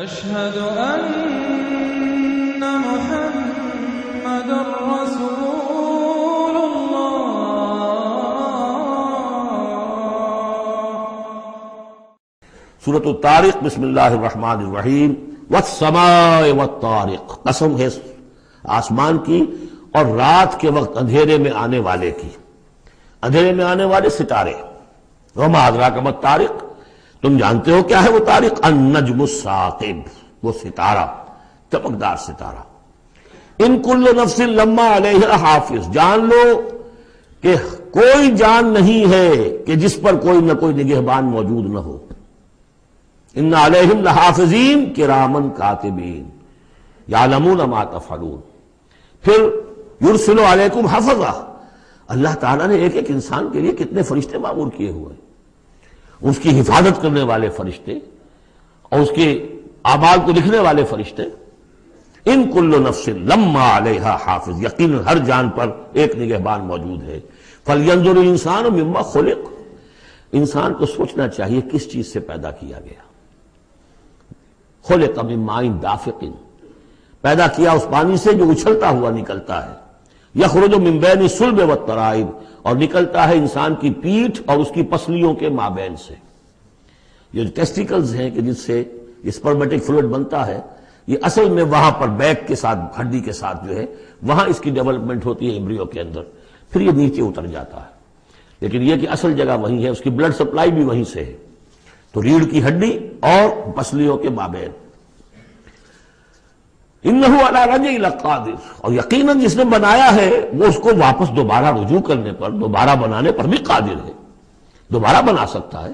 أشهد أن محمد رسول الله۔ سورۃ الطارق، بسم اللہ الرحمن الرحیم۔ والسماء والطارق، قسم ہے آسمان کی اور رات کے وقت اندھیرے میں آنے والے کی، اندھیرے میں آنے والے ستارے۔ وما ادراک ما الطارق، تم جانتے ہو کیا ہے وہ طارق؟ النجم الثاقب، وہ ستارہ، چمکدار ستارہ۔ ان کل نفس لما علیہا حافظ، جان لو کہ کوئی جان نہیں ہے کہ جس پر کوئی نہ کوئی نگہبان موجود نہ ہو۔ ان علیہم لحافظین کرامن کاتبین یعلمون ما تفعلون۔ پھر یرسل علیکم حفظہ، اللہ تعالیٰ نے ایک ایک انسان کے لیے کتنے فرشتے معمور کیے ہوئے ہیں، اس کی حفاظت کرنے والے فرشتے اور اس کے اعمال کو لکھنے والے فرشتے۔ ان کل نفس لما علیہا حافظ، یقیناً ہر جان پر ایک نگہبان موجود ہے۔ فلینظر الانسان مما خلق، انسان کو سوچنا چاہیے کس چیز سے پیدا کیا گیا۔ خلق من ماء دافق، پیدا کیا اس پانی سے جو اچھلتا ہوا نکلتا ہے۔ یخرج من بین الصلب والترائب، اور نکلتا ہے انسان کی پیٹھ اور اس کی پسلیوں کے مابین سے۔ یہ جو ٹیسٹیکلز ہیں کہ جس سے اسپرمیٹک فلوئڈ بنتا ہے، یہ اصل میں وہاں پر بیک کے ساتھ، ہڈی کے ساتھ جو ہے وہاں اس کی ڈیولپمنٹ ہوتی ہے ایمبریو کے اندر، پھر یہ نیچے اتر جاتا ہے۔ لیکن یہ کہ اصل جگہ وہیں ہے، اس کی بلڈ سپلائی بھی وہیں سے ہے۔ تو ریڑھ کی ہڈی اور پسلیوں کے مابین۔ انہ علی رجعہ لقادر، اور یقیناً جس نے بنایا ہے وہ اس کو واپس دوبارہ رجوع کرنے پر، دوبارہ بنانے پر بھی قادر ہے، دوبارہ بنا سکتا ہے۔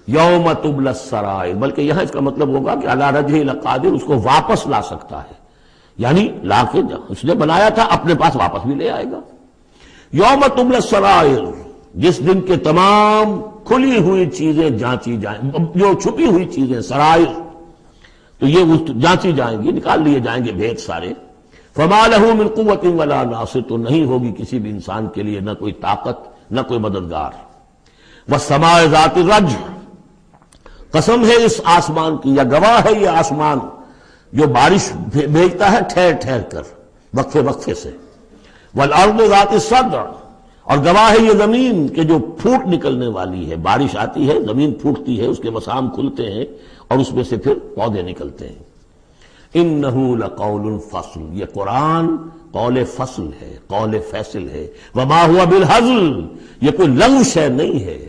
یوم تبلی السرائر، بلکہ یہاں اس کا مطلب ہوگا کہ علی رجعہ لقادر، اس کو واپس لا سکتا ہے، یعنی لا کے اس نے بنایا تھا اپنے پاس واپس بھی لے آئے گا۔ یوم تبلی السرائر، جس دن کے تمام کھلی ہوئی چیزیں جانچی جائیں، جو چھپی ہوئی چیزیں سرائر، تو یہ جانچی جائیں گی، نکال لیے جائیں گے بھید سارے۔ فما لہ من قوت ولا ناصر، تو نہیں ہوگی کسی بھی انسان کے لیے نہ کوئی طاقت نہ کوئی مددگار۔ والسماء ذات الرجع، قسم ہے اس آسمان کی، یا گواہ ہے یہ آسمان جو بارش بھیجتا ہے ٹھہر ٹھہر کر، وقفے وقفے سے۔ والارض ذات الصدع، اور گواہ ہے یہ زمین کہ جو پھوٹ نکلنے والی ہے، بارش آتی ہے زمین پھوٹتی ہے، اس کے مسام کھلتے ہیں اور اس میں سے پھر پودے نکلتے ہیں۔ انہ لقول فصل، یہ قرآن قول فصل ہے، قول فیصل ہے۔ وما هو بالہزل، یہ کوئی لغو شے نہیں ہے۔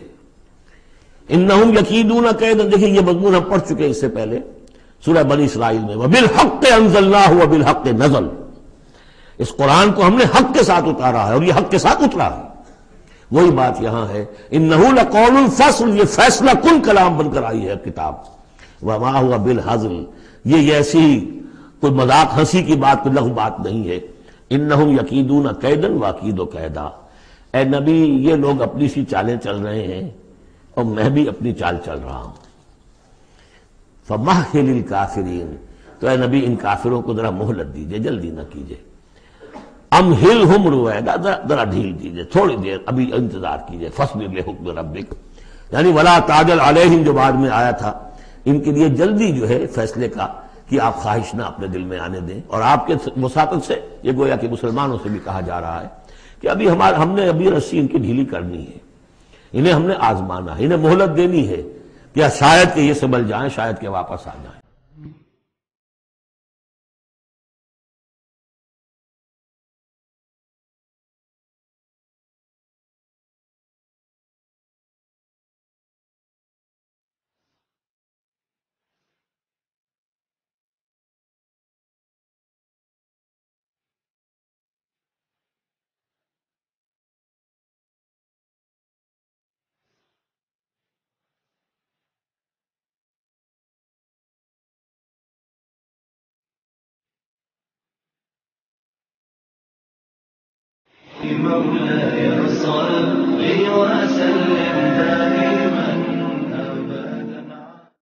انہم یکیدون کیدا، دیکھیں یہ مضمون ہم پڑھ چکے اس سے پہلے سورہ بنی اسرائیل میں۔ وبالحق انزلناہ وبالحق نزل، اس قرآن کو ہم نے حق کے ساتھ اتارا ہے اور یہ حق کے ساتھ اترا ہے۔ وہی بات یہاں ہے، انہ لقول فصل، یہ فیصلہ کن کلام بن کر آئی ہے کتاب۔ وما هو بالہزل، یہ ایسی کوئی مذاق ہنسی کی بات، کوئی لغو بات نہیں ہے۔ انہم یکیدون کیدا واکید کیدا، اے نبی یہ لوگ اپنی سی چالیں چل رہے ہیں اور میں بھی اپنی چال چل رہا ہوں۔ فمہل الکافرین، تو اے نبی ان کافروں کو ذرا مہلت دیجئے، جلدی نہ کیجئے۔ امہلہم رویدا، ذرا ڈھیل دیجئے، تھوڑی دیر ابھی انتظار کیجئے۔ فاصبر لحکم ربک، یعنی ولا تعجل علیہم جو بعد میں آیا تھا، ان کے لیے جلدی جو ہے فیصلے کا کہ آپ خواہش نہ اپنے دل میں آنے دیں۔ اور آپ کے وساطت سے یہ گویا کہ مسلمانوں سے بھی کہا جا رہا ہے کہ ہم نے ابھی رسی ان کی ڈھیلی کرنی ہے، انہیں ہم نے آزمانا ہے، انہیں مہلت دینی ہے کہ شاید کہ یہ سنبھل جائیں، شاید کہ واپس آ جائیں۔ مولاي صل وسلم دائما